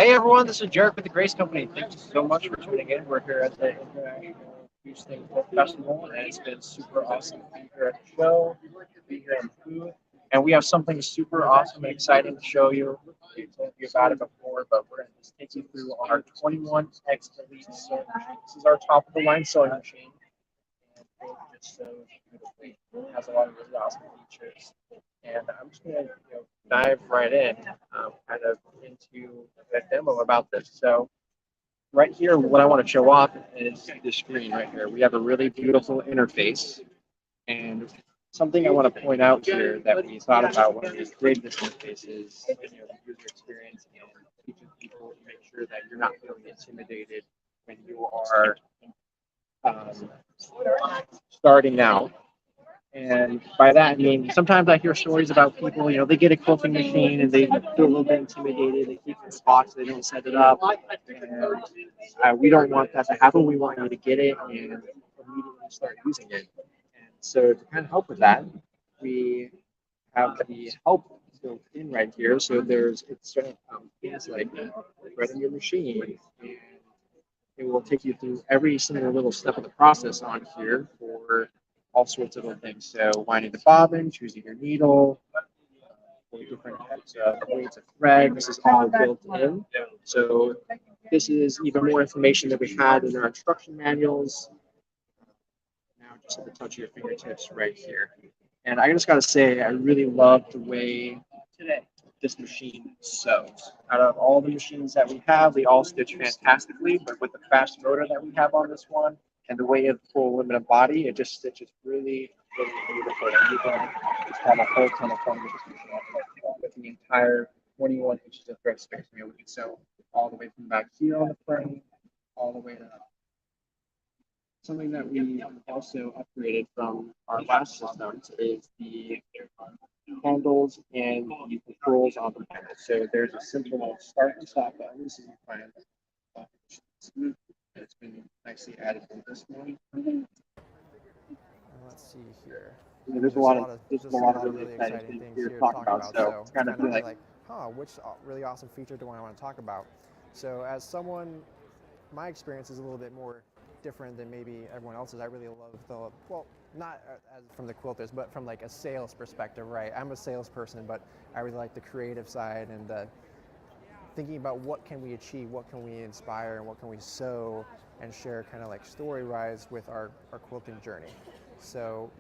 Hey everyone, this is Jarek with the Grace Company. Thank you so much for tuning in. We're here at the International Houston Book Festival, and it's been super awesome to be here at the show, to be here at the booth. And we have something super awesome and exciting to show you. We told you about it before, but we're going to just take you through our 21X Elite sewing machine. This is our top of the line sewing machine, and it just sews beautifully. It has a lot of really awesome features. And I'm just going to dive right in, kind of into a demo about this. So right here, what I want to show off is the screen right here. We have a really beautiful interface, and something I want to point out here that we thought about when we created this interface is the user experience and teaching people to make sure that you're not feeling intimidated when you are um, starting out. And by that, I mean, sometimes I hear stories about people, they get a quilting machine and they feel a little bit intimidated. They keep it in the box, they don't set it up. And we don't want that to happen. We want you to get it and immediately start using it. And so to kind of help with that, we have the help built in right here. So it's things like threading your machine, and it will take you through every single little step of the process on here for all sorts of little things. So winding the bobbin, choosing your needle, for different types of weights of thread. This is all built in. So this is even more information that we had in our instruction manuals. Now just at the touch of your fingertips right here. And I just got to say, I really love the way this machine sews. Out of all the machines that we have, they all stitch fantastically, but with the fast motor that we have on this one and the way of the full aluminum body, it just stitches really, really beautiful. And you can just have a whole ton of fun with this machine with the entire 21 inches of thread space. We can sew all the way from back here on the frame, all the way to something that we also upgraded from our last systems is the handles and the controls on the handles. So there's a simple start and stop button. This is fine. It's been nicely added to this one. Let's see here. There's a lot of really exciting things here to talk about. So it's kind of feel like, which really awesome feature do I want to talk about? So as someone, my experience is a little bit more different than maybe everyone else's. I really love not as from the quilters, but from like a sales perspective, right? I'm a salesperson, but I really like the creative side and thinking about what can we achieve, what can we inspire, and what can we sew and share kind of like story-wise with our quilting journey. So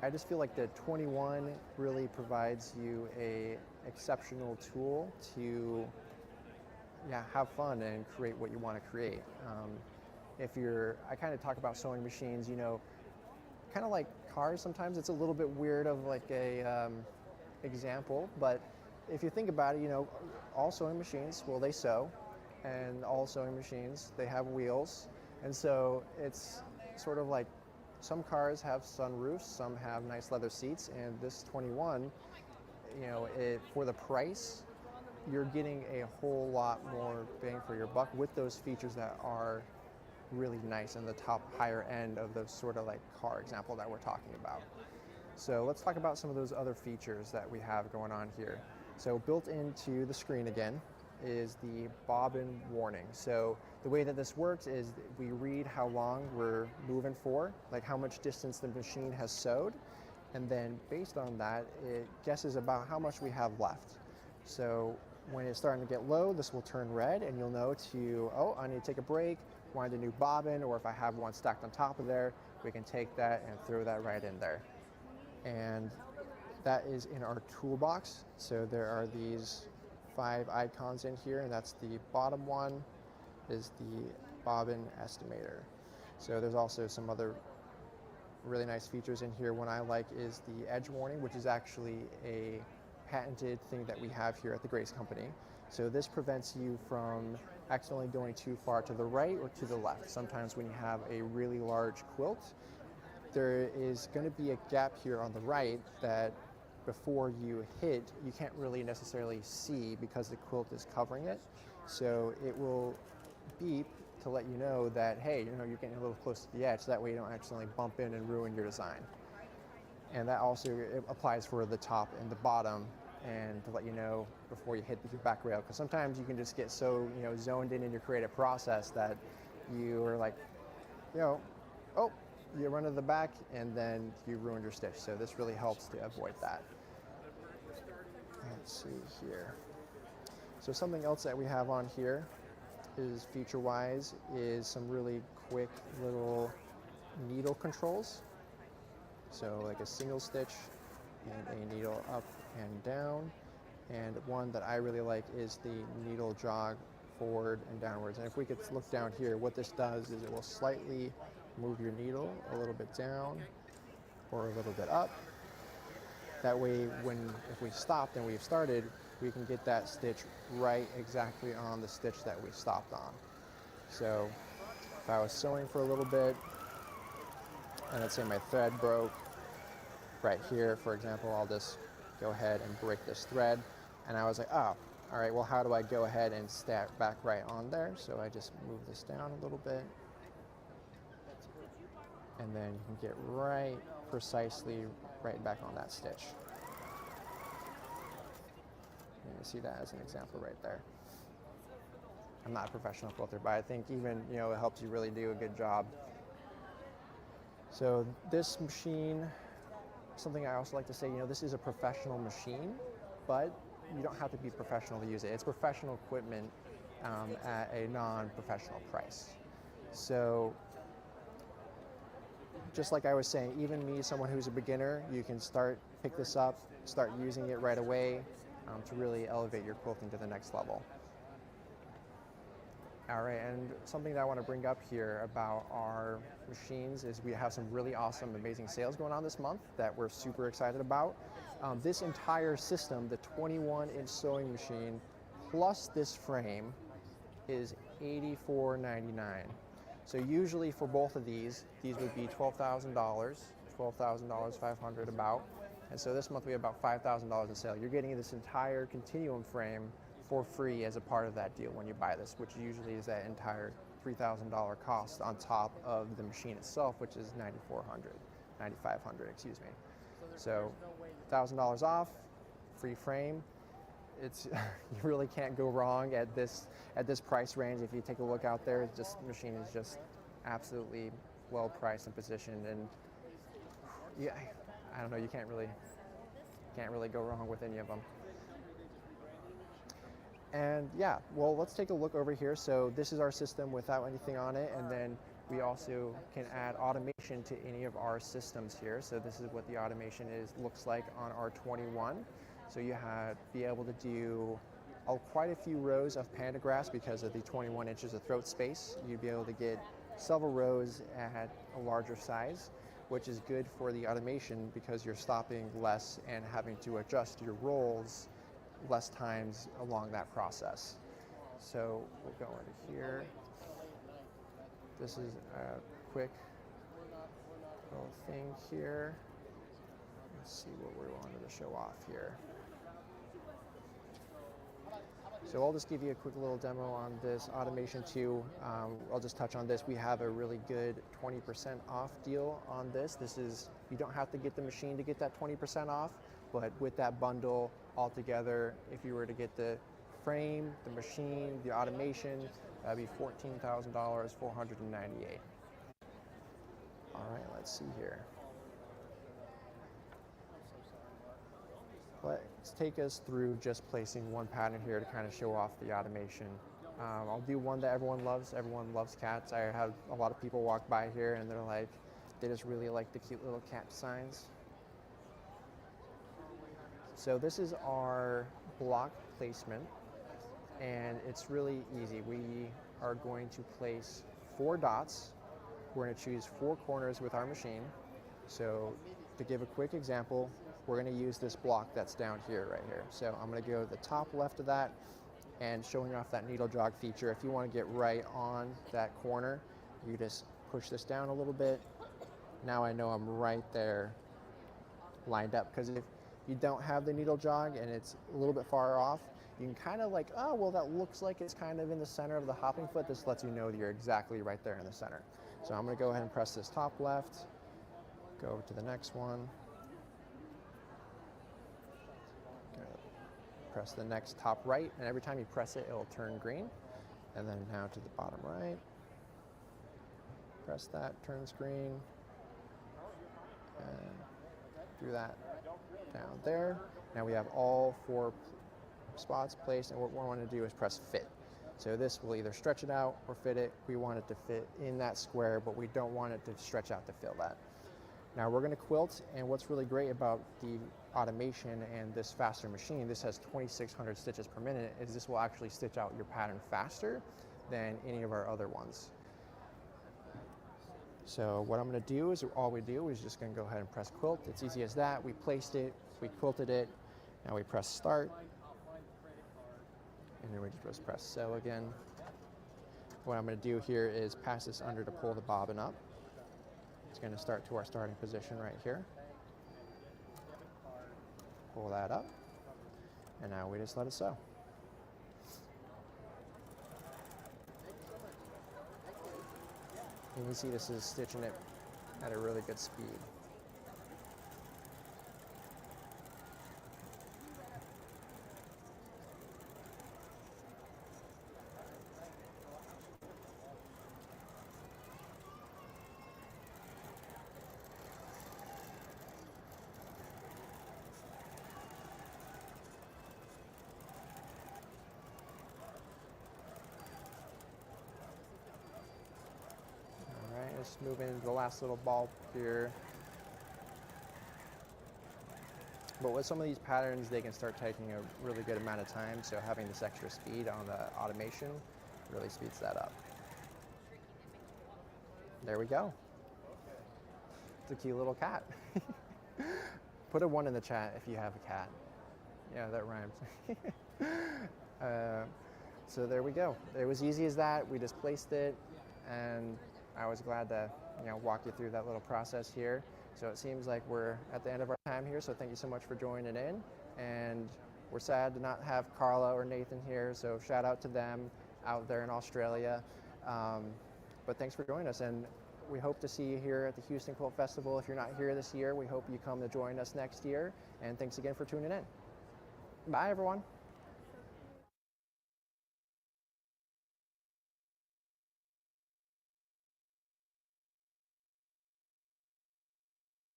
I just feel like the 21 really provides you a exceptional tool to have fun and create what you want to create. I kind of talk about sewing machines, kind of like cars. Sometimes it's a little bit weird of like a example, but if you think about it, all sewing machines, well, they sew, and all sewing machines, they have wheels, and so it's sort of like some cars have sunroofs, some have nice leather seats, and this 21, for the price, you're getting a whole lot more bang for your buck with those features that are really nice in the top higher end of the sort of like car example that we're talking about. So let's talk about some of those other features that we have going on here. So built into the screen again is the bobbin warning. So the way that this works is we read how long we're moving for, like how much distance the machine has sewed, and then based on that, it guesses about how much we have left. So when it's starting to get low, this will turn red, and you'll know I need to take a break, wind a new bobbin, or if I have one stacked on top of there, we can take that and throw that right in there. And that is in our toolbox. So there are these 5 icons in here, and that's the bottom one is the bobbin estimator. So there's also some other really nice features in here. One I like is the edge warning, which is actually a patented thing that we have here at the Grace Company. So this prevents you from accidentally going too far to the right or to the left. Sometimes when you have a really large quilt, there is going to be a gap here on the right that before you hit, you can't really necessarily see because the quilt is covering it. So it will beep to let you know that, hey, you're getting a little close to the edge, so that way you don't accidentally bump in and ruin your design. And that also applies for the top and the bottom and to let you know before you hit your back rail, because sometimes you can just get so zoned in your creative process that you are like, oh, you run to the back and then you ruined your stitch. So this really helps to avoid that. Let's see here. So something else that we have on here is feature-wise is some really quick little needle controls. So like a single stitch and a needle up and down. And one that I really like is the needle jog forward and downwards. And if we could look down here, what this does is it will slightly move your needle a little bit down or a little bit up. That way, if we stopped and we've started, we can get that stitch right exactly on the stitch that we stopped on. So if I was sewing for a little bit, and let's say my thread broke right here, for example, I'll just go ahead and break this thread. And I was like, oh, all right, well, how do I go ahead and stack back right on there? So I just move this down a little bit. And then you can get right precisely right back on that stitch. And you see that as an example right there. I'm not a professional quilter, but I think even, it helps you really do a good job. So this machine, something I also like to say, this is a professional machine, but you don't have to be professional to use it. It's professional equipment at a non-professional price. So just like I was saying, even me, someone who's a beginner, you can pick this up, start using it right away to really elevate your quilting to the next level. All right, and something that I want to bring up here about our machines is we have some really awesome, amazing sales going on this month that we're super excited about. This entire system, the 21-inch sewing machine, plus this frame, is $84.99. So usually for both of these would be $12,000, $12,500 about. And so this month we have about $5,000 in sale. You're getting this entire continuum frame for free as a part of that deal when you buy this, which usually is that entire $3,000 cost on top of the machine itself, which is $9,500, excuse me. So $1,000 off, free frame. It's you really can't go wrong at this price range. If you take a look out there, this machine is just absolutely well priced and positioned, and yeah, I don't know, you can't really go wrong with any of them. And yeah, well, let's take a look over here. So this is our system without anything on it, and then we also can add automation to any of our systems here. So this is what the automation looks like on our 21. So you be able to do quite a few rows of pantographs because of the 21 inches of throat space. You'd be able to get several rows at a larger size, which is good for the automation because you're stopping less and having to adjust your rolls less times along that process. So we'll go into here. This is a quick little thing here. Let's see what we wanted to show off here. So I'll just give you a quick little demo on this automation too. I'll just touch on this. We have a really good 20% off deal on this. You don't have to get the machine to get that 20% off, but with that bundle altogether, if you were to get the frame, the machine, the automation, that'd be $14,000, $498. All right, let's see here. Let's take us through just placing one pattern here to kind of show off the automation. I'll do one that everyone loves. Everyone loves cats. I have a lot of people walk by here and they just really like the cute little cat signs. So this is our block placement, and it's really easy. We are going to place 4 dots. We're going to choose 4 corners with our machine. So to give a quick example, we're going to use this block that's down here, right here. So I'm going to go to the top left of that and showing off that needle jog feature. If you want to get right on that corner, you just push this down a little bit. Now I know I'm right there lined up, because if you don't have the needle jog and it's a little bit far off, you can kind of like, oh, well, that looks like it's kind of in the center of the hopping foot. This lets you know that you're exactly right there in the center. So I'm going to go ahead and press this top left, go over to the next one, press the next top right, and every time you press it, it'll turn green. And then now to the bottom right. Press that, turns green. And do that down there. Now we have all 4 spots placed, and what we want to do is press fit. So this will either stretch it out or fit it. We want it to fit in that square, but we don't want it to stretch out to fill that. Now we're going to quilt, and what's really great about the automation and this faster machine, this has 2,600 stitches per minute, is this will actually stitch out your pattern faster than any of our other ones. So what I'm going to do is, all we do is just going to go ahead and press quilt. It's easy as that. We placed it, we quilted it, now we press start, and then we just press sew again. What I'm going to do here is pass this under to pull the bobbin up. It's going to start to our starting position right here. Pull that up, and now we just let it sew. You can see this is stitching it at a really good speed. Just move into the last little ball here. But with some of these patterns, they can start taking a really good amount of time, so having this extra speed on the automation really speeds that up. There we go. It's a cute little cat. Put a 1 in the chat if you have a cat. Yeah, that rhymes. So there we go. It was easy as that. We just placed it, and I was glad to walk you through that little process here. So it seems like we're at the end of our time here, so thank you so much for joining in. And we're sad to not have Carla or Nathan here, so shout out to them out there in Australia. But thanks for joining us, and we hope to see you here at the Houston Quilt Festival. If you're not here this year, we hope you come to join us next year. And thanks again for tuning in. Bye, everyone.